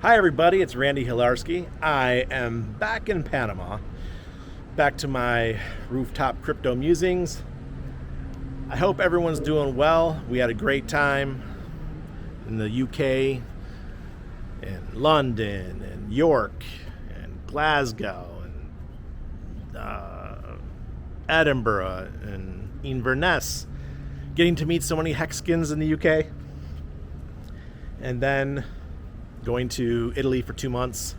Hi everybody, it's Randy Hilarski. I am back in Panama, back to my rooftop crypto musings. I hope everyone's doing well. We had a great time in the UK, in London, and York, and Glasgow, and Edinburgh, and Inverness. Getting to meet so many Hexkins in the UK. And then going to Italy for 2 months,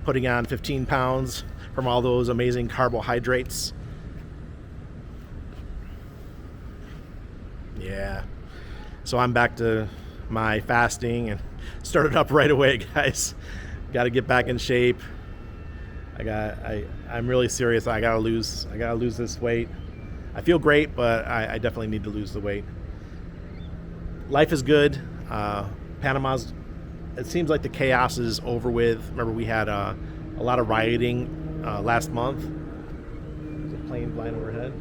putting on 15 pounds from all those amazing carbohydrates. Yeah. So I'm back to my fasting and started up right away, guys. Got to get back in shape. I'm really serious. I gotta lose this weight. I feel great, but I definitely need to lose the weight. Life is good. Panama's, it seems like the chaos is over with. Remember, we had a lot of rioting last month. There's a plane flying overhead.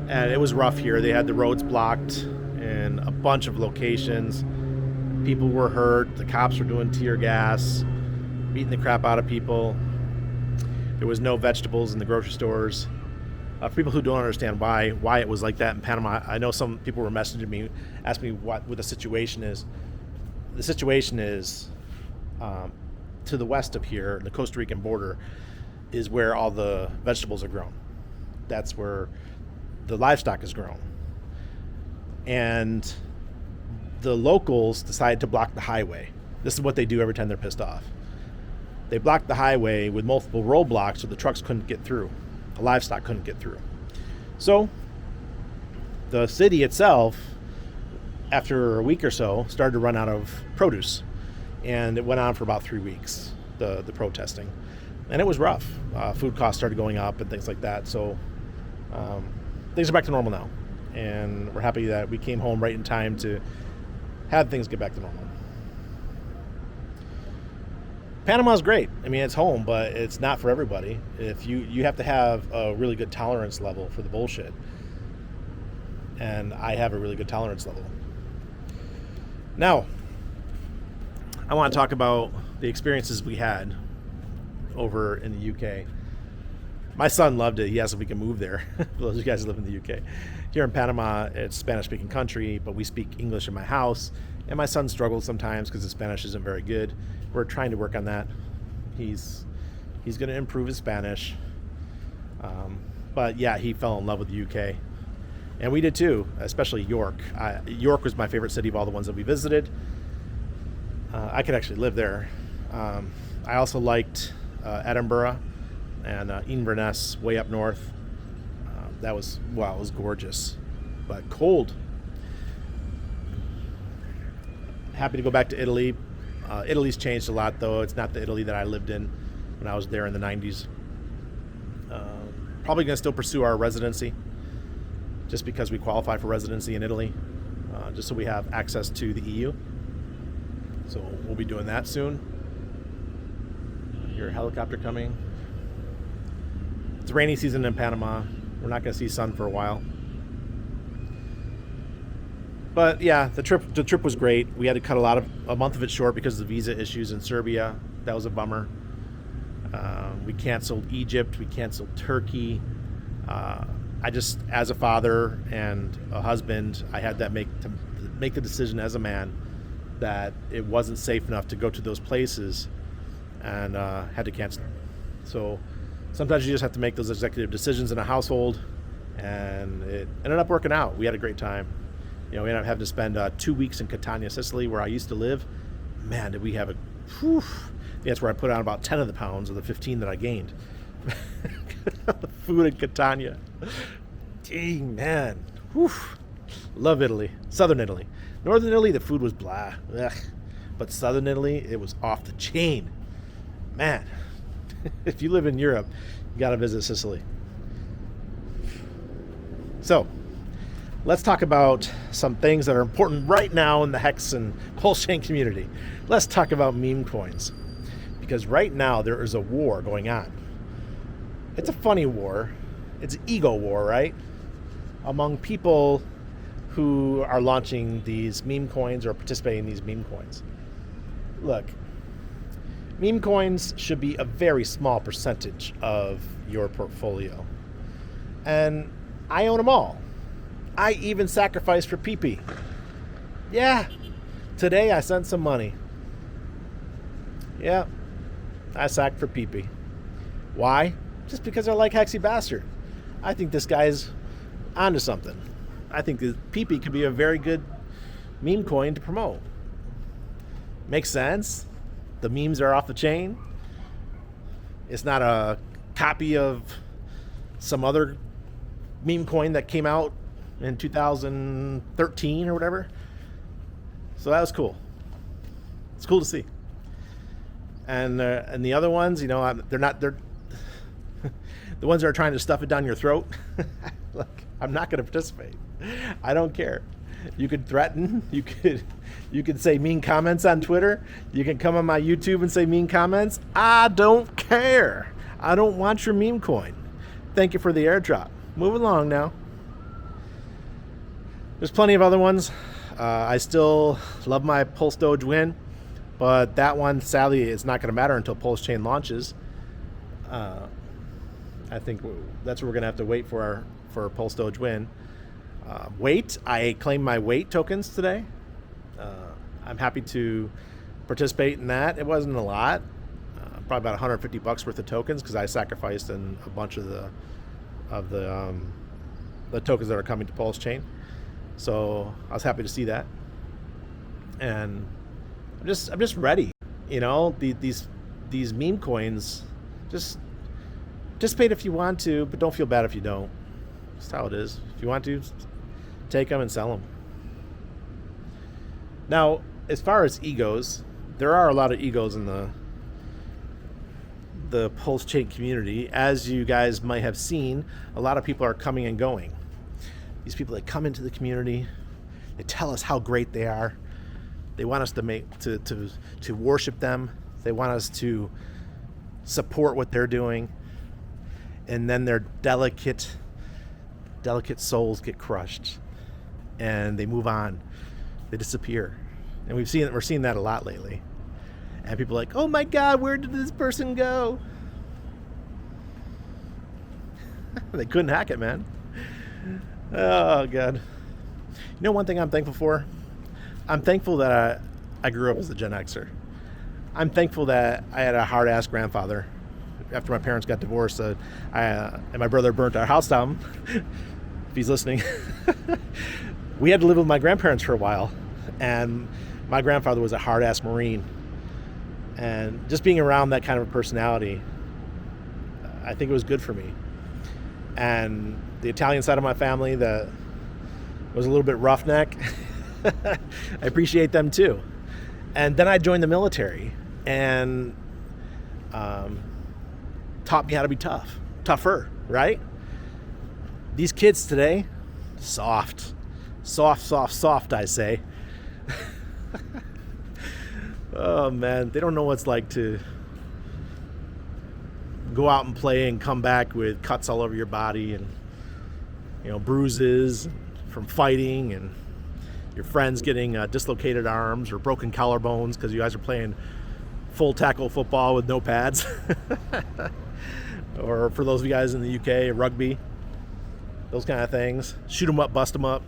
And it was rough here. They had the roads blocked in a bunch of locations. People were hurt. The cops were doing tear gas, beating the crap out of people. There was no vegetables in the grocery stores. For people who don't understand why it was like that in Panama, I know some people were messaging me, asking me what the situation is. The situation is to the west of here, the Costa Rican border, is where all the vegetables are grown. That's where the livestock is grown. And the locals decided to block the highway. This is what they do every time they're pissed off. They blocked the highway with multiple roadblocks so the trucks couldn't get through. The livestock couldn't get through. So the city itself, after a week or so, started to run out of produce. And it went on for about 3 weeks, the protesting. And it was rough. Food costs started going up and things like that. So things are back to normal now. And we're happy that we came home right in time to have things get back to normal. Panama's great. I mean, it's home, but it's not for everybody. If you have to have a really good tolerance level for the bullshit. And I have a really good tolerance level. Now, I want to talk about the experiences we had over in the UK. My son loved it. He asked if we can move there. For those of you guys who live in the UK. Here in Panama, it's a Spanish-speaking country, but we speak English in my house. And my son struggles sometimes because his Spanish isn't very good. We're trying to work on that. He's going to improve his Spanish. But yeah, he fell in love with the UK. And we did too, especially York. York was my favorite city of all the ones that we visited. I could actually live there. I also liked Edinburgh and Inverness, way up north. It was gorgeous, but cold. Happy to go back to Italy. Italy's changed a lot, though. It's not the Italy that I lived in when I was there in the 90s. Probably going to still pursue our residency, just because we qualify for residency in Italy, just so we have access to the EU. So we'll be doing that soon. Your helicopter coming. It's rainy season in Panama. We're not going to see sun for a while. But yeah, the trip was great. We had to cut a month of it short because of the visa issues in Serbia. That was a bummer. We canceled Egypt. We canceled Turkey. As a father and a husband, I had that make the decision as a man that it wasn't safe enough to go to those places, and had to cancel. So sometimes you just have to make those executive decisions in a household, and it ended up working out. We had a great time. We ended up having to spend 2 weeks in Catania, Sicily, where I used to live. Man, did we have that's where I put on about 10 of the pounds of the 15 that I gained. The food in Catania. Dang, man. Whew. Love Italy. Southern Italy. Northern Italy, the food was blah. Ugh. But Southern Italy, it was off the chain. Man, if you live in Europe, you got to visit Sicily. So, let's talk about some things that are important right now in the Hex and Pulsechain community. Let's talk about Memecoins. Because right now there is a war going on. It's a funny war. It's an ego war, right? Among people who are launching these meme coins or participating in these meme coins. Look, meme coins should be a very small percentage of your portfolio. And I own them all. I even sacrificed for PP. Yeah, today I sent some money. Yeah, I sacked for PP. Why? Just because I like Hexy Bastard. I think this guy's onto something. I think that PP could be a very good meme coin to promote. Makes sense. The memes are off the chain. It's not a copy of some other meme coin that came out in 2013 or whatever. So that was cool. It's cool to see. And the other ones, they're the ones that are trying to stuff it down your throat. Look, I'm not going to participate. I don't care. You could threaten. You could say mean comments on Twitter. You can come on my YouTube and say mean comments. I don't care. I don't want your meme coin. Thank you for the airdrop. Move along now. There's plenty of other ones. I still love my Pulse Doge win, but that one, sadly, is not going to matter until Pulsechain launches. I think that's what we're going to have to wait for Pulse Doge win. I claimed my weight tokens today. I'm happy to participate in that. It wasn't a lot, probably about $150 worth of tokens because I sacrificed in a bunch of the tokens that are coming to Pulsechain. So I was happy to see that, and I'm just ready. These meme coins, just participate if you want to, but don't feel bad if you don't. That's how it is. If you want to, take them and sell them. Now, as far as egos, there are a lot of egos in the Pulsechain community. As you guys might have seen, a lot of people are coming and going. These people that come into the community, they tell us how great they are. They want us to worship them. They want us to support what they're doing. And then their delicate souls get crushed, and they move on. They disappear, and we're seeing that a lot lately. And people are like, "Oh my God, where did this person go?" They couldn't hack it, man. Oh God. One thing I'm thankful for? I'm thankful that I grew up as a Gen Xer. I'm thankful that I had a hard-ass grandfather. After my parents got divorced, and my brother burnt our house down, if he's listening, we had to live with my grandparents for a while. And my grandfather was a hard-ass Marine. And just being around that kind of a personality, I think it was good for me. And the Italian side of my family that was a little bit roughneck, I appreciate them too. And then I joined the military, and taught me how to be tougher, right? These kids today, soft, I say. Oh man, they don't know what it's like to go out and play and come back with cuts all over your body and bruises from fighting, and your friends getting dislocated arms or broken collarbones because you guys are playing full tackle football with no pads. Or for those of you guys in the UK, rugby, those kind of things. Shoot them up, bust them up.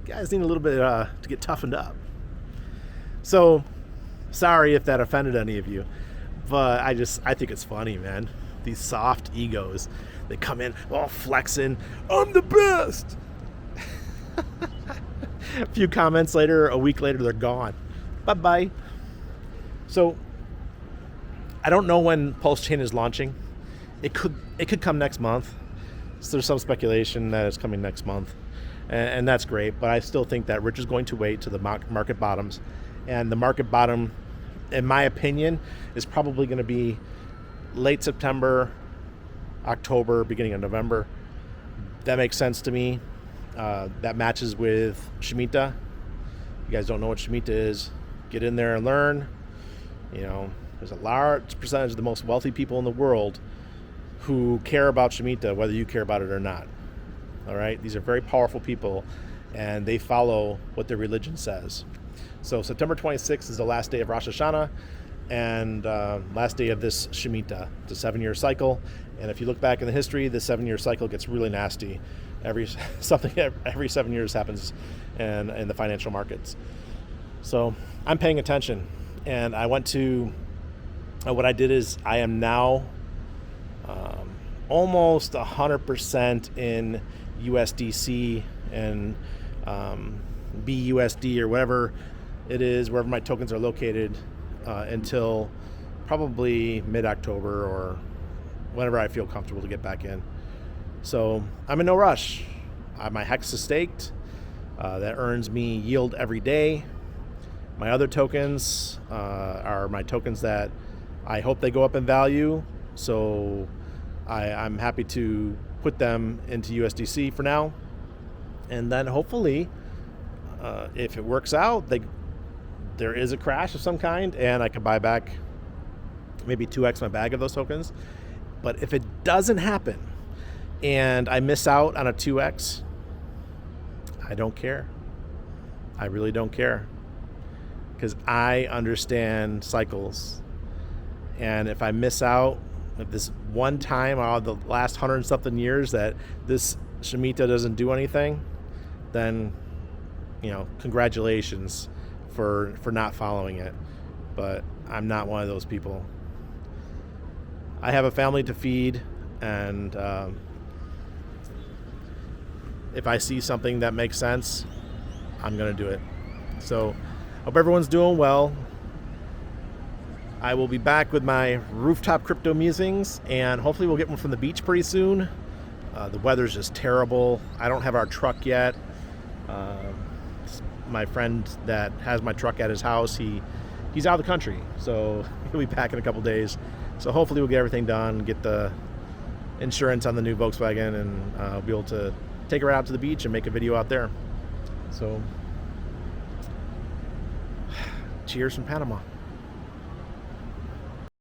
Guys need a little bit to get toughened up. So, sorry if that offended any of you, but I think it's funny, man. These soft egos, they come in all flexing, "I'm the best." A few comments later, a week later, they're gone. Bye-bye. So, I don't know when Pulsechain is launching. It could come next month. So there's some speculation that it's coming next month, and that's great. But I still think that Rich is going to wait to the market bottoms, and the market bottom, in my opinion, is probably going to be late September, October, beginning of November. That makes sense to me. That matches with Shemitah. You guys don't know what Shemitah is, get in there and learn. There's a large percentage of the most wealthy people in the world who care about Shemitah, whether you care about it or not. All right? These are very powerful people, and they follow what their religion says. So September 26th is the last day of Rosh Hashanah and last day of this Shemitah. It's a 7-year cycle. And if you look back in the history, the 7-year cycle gets really nasty. Every 7 years happens in the financial markets. So I'm paying attention. And I went to, what I did is I am now almost 100% in USDC and BUSD or whatever it is, wherever my tokens are located, until probably mid-October or whenever I feel comfortable to get back in. So I'm in no rush. My hex is staked. That earns me yield every day. My other tokens are my tokens that I hope they go up in value. So I'm happy to put them into USDC for now. And then hopefully, if it works out, there is a crash of some kind and I can buy back maybe 2x my bag of those tokens. But if it doesn't happen and I miss out on a 2x, I don't care. I really don't care, because I understand cycles. And if I miss out, if this one time out of the last 100 and something years that this Shemitah doesn't do anything, then, congratulations for not following it. But I'm not one of those people. I have a family to feed, and if I see something that makes sense, I'm going to do it. So, hope everyone's doing well. I will be back with my Rooftop crypto musings, and hopefully we'll get one from the beach pretty soon. The weather's just terrible. I don't have our truck yet. My friend that has my truck at his house, he's out of the country, so he'll be back in a couple days. So hopefully we'll get everything done, get the insurance on the new Volkswagen, and I'll be able to take her out to the beach and make a video out there. So, cheers from Panama.